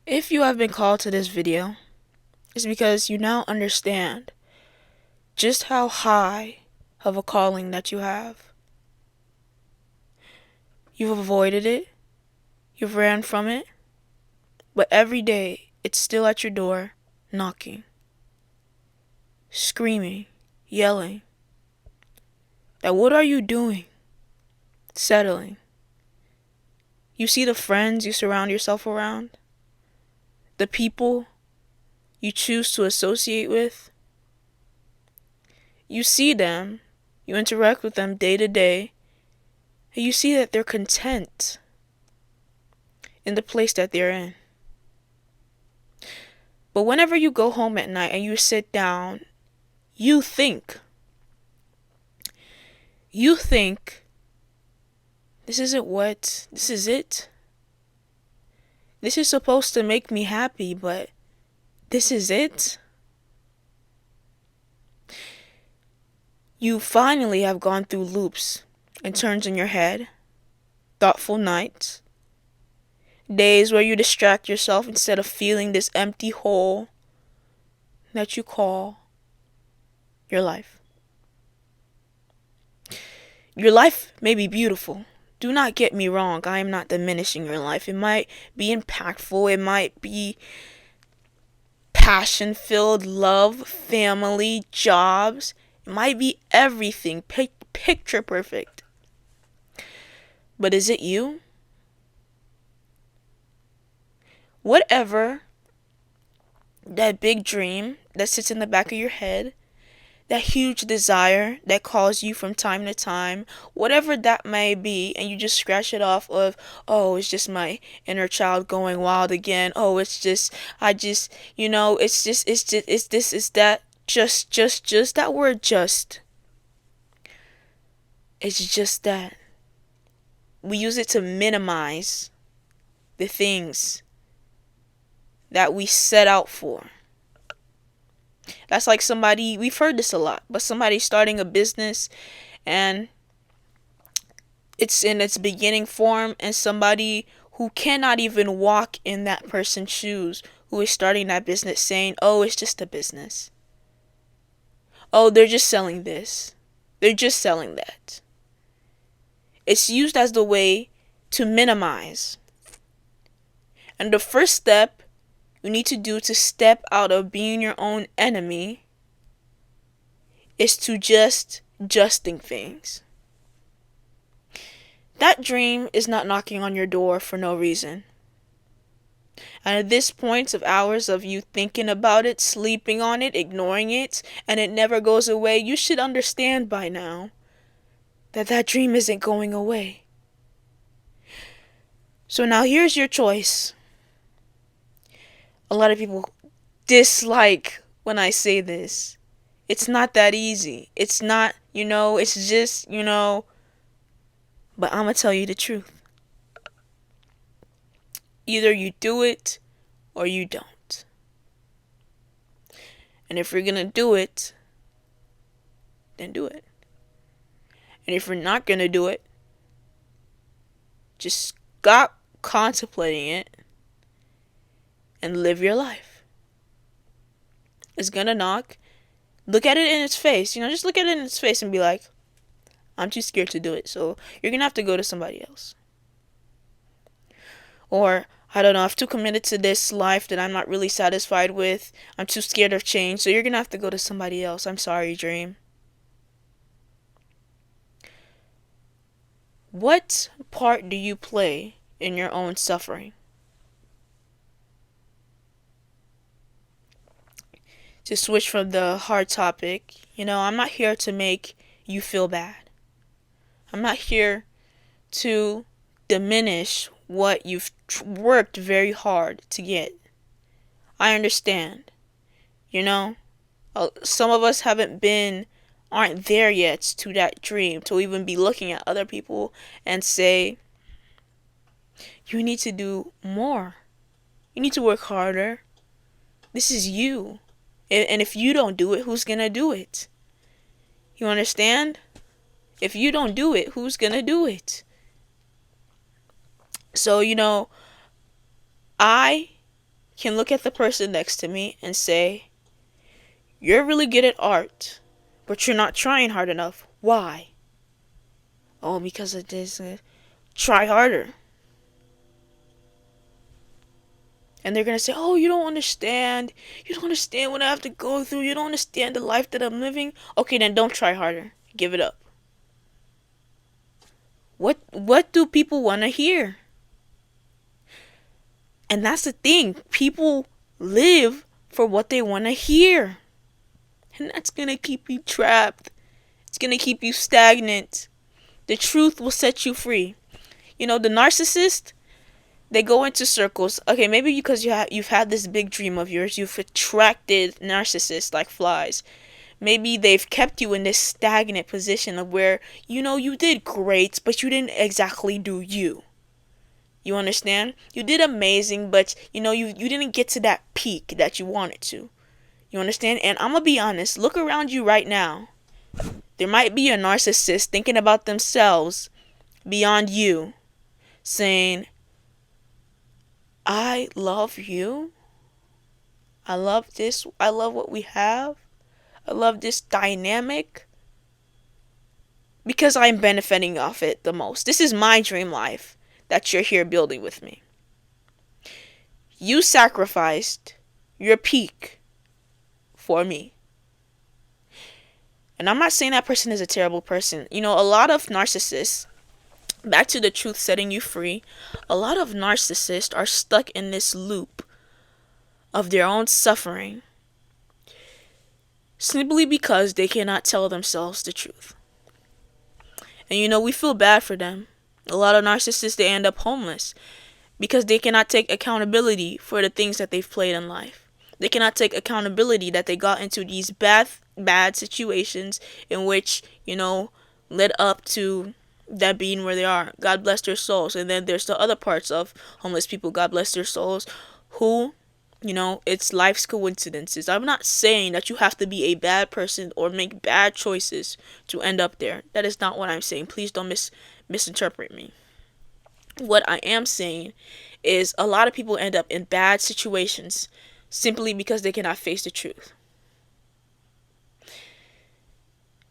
If you have been called to this video, it's because you now understand just how high of a calling that you have. You've avoided it, you've ran from it, but every day it's still at your door, knocking, screaming, yelling. That what are you doing? Settling. You see the friends you surround yourself around? The people you choose to associate with? You see them, you interact with them day to day, and you see that they're content in the place that they're in. But whenever you go home at night and you sit down, you think, this isn't what, this is it. This is supposed to make me happy, but this is it. You finally have gone through loops and turns in your head, thoughtful nights, days where you distract yourself instead of feeling this empty hole that you call your life. Your life may be beautiful. Do not get me wrong. I am not diminishing your life. It might be impactful. It might be passion-filled, love, family, jobs. It might be everything. Picture perfect. But is it you? Whatever that big dream that sits in the back of your head, that huge desire that calls you from time to time, whatever that may be, and you just scratch it off of, oh, it's just my inner child going wild again. Oh, it's just, it's this, it's that. Just that word, just. It's just that. We use it to minimize the things that we set out for. That's like somebody, we've heard this a lot, but somebody starting a business and it's in its beginning form, and somebody who cannot even walk in that person's shoes who is starting that business saying, oh, it's just a business. Oh, they're just selling this. They're just selling that. It's used as the way to minimize. And the first step you need to do to step out of being your own enemy is to justing things. That dream is not knocking on your door for no reason. And at this point of hours of you thinking about it, sleeping on it, ignoring it, and it never goes away, you should understand by now that that dream isn't going away. So now here's your choice. A lot of people dislike when I say this. It's not that easy. It's not, it's just, but I'm going to tell you the truth. Either you do it or you don't. And if you're going to do it, then do it. And if you're not going to do it, just stop contemplating it and live your life. It's going to knock. Look at it in its face. Just look at it in its face and be like, I'm too scared to do it. So you're going to have to go to somebody else. Or, I don't know, I'm too committed to this life that I'm not really satisfied with. I'm too scared of change. So you're going to have to go to somebody else. I'm sorry, dream. What part do you play in your own suffering? To switch from the hard topic, I'm not here to make you feel bad. I'm not here to diminish what you've worked very hard to get. I understand. Some of us aren't there yet to that dream, to even be looking at other people and say, you need to do more. You need to work harder. This is you. And if you don't do it, who's going to do it? You understand? If you don't do it, who's going to do it? So, I can look at the person next to me and say, "You're really good at art, but you're not trying hard enough. Why?" "Oh, because of this. Try harder." And they're going to say, "Oh, you don't understand. You don't understand what I have to go through. You don't understand the life that I'm living." Okay, then don't try harder. Give it up. What do people want to hear? And that's the thing. People live for what they want to hear. And that's going to keep you trapped. It's going to keep you stagnant. The truth will set you free. You know, the narcissist, they go into circles. Okay, maybe because you've had this big dream of yours, you've attracted narcissists like flies. Maybe they've kept you in this stagnant position of where, you did great, but you didn't exactly do you. You understand? You did amazing, but you didn't get to that peak that you wanted to. You understand? And I'm gonna be honest, look around you right now. There might be a narcissist thinking about themselves beyond you, saying, "I love you. I love this. I love what we have. I love this dynamic because I'm benefiting off it the most. This is my dream life that you're here building with me. You sacrificed your peak for me." And I'm not saying that person is a terrible person. A lot of narcissists, back to the truth setting you free, a lot of narcissists are stuck in this loop of their own suffering simply because they cannot tell themselves the truth. And we feel bad for them. A lot of narcissists, they end up homeless because they cannot take accountability for the things that they've played in life. They cannot take accountability that they got into these bad situations in which, led up to that being where they are. God bless their souls. And then there's the other parts of homeless people, God bless their souls, who, it's life's coincidences. I'm not saying that you have to be a bad person or make bad choices to end up there. That is not what I'm saying. Please don't misinterpret me. What I am saying is a lot of people end up in bad situations simply because they cannot face the truth.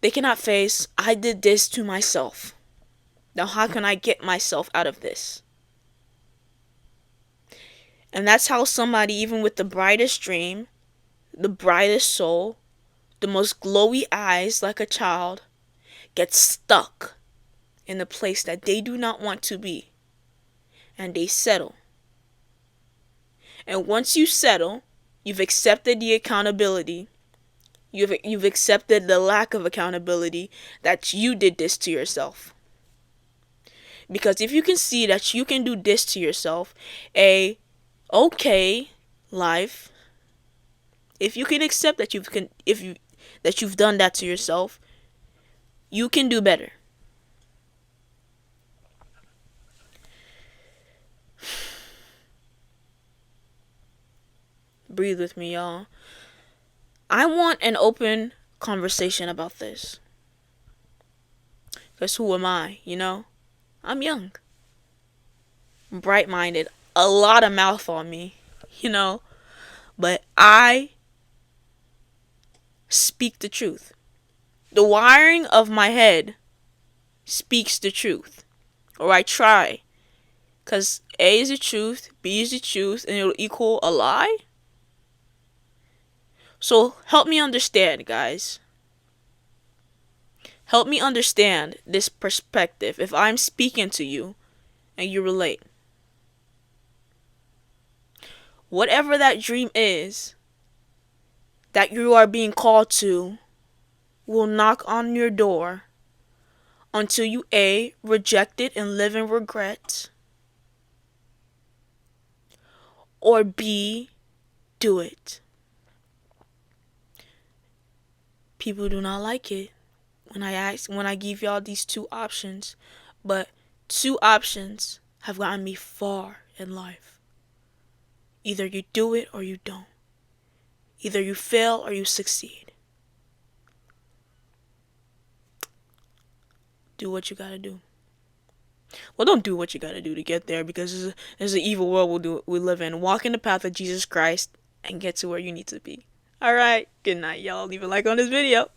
They cannot face, "I did this to myself. Now how can I get myself out of this?" And that's how somebody, even with the brightest dream, the brightest soul, the most glowy eyes like a child, gets stuck in a place that they do not want to be. And they settle. And once you settle, you've accepted the accountability. You've accepted the lack of accountability that you did this to yourself. Because if you can see that you can do this to yourself, a okay life, if you can accept that you've done that to yourself, you can do better. Breathe with me, y'all. I want an open conversation about this. Because who am I, I'm young. Bright-minded. A lot of mouth on me, But I speak the truth. The wiring of my head speaks the truth. Or I try. Because A is the truth, B is the truth, and it'll equal a lie? So help me understand, guys. Help me understand this perspective if I'm speaking to you and you relate. Whatever that dream is that you are being called to will knock on your door until you A, reject it and live in regret, or B, do it. People do not like it when I give y'all these two options, but two options have gotten me far in life. Either you do it or you don't. Either you fail or you succeed. Do what you gotta do. Well, don't do what you gotta do to get there, because there's an evil world we live in. Walk in the path of Jesus Christ and get to where you need to be. Alright, good night, y'all. Leave a like on this video.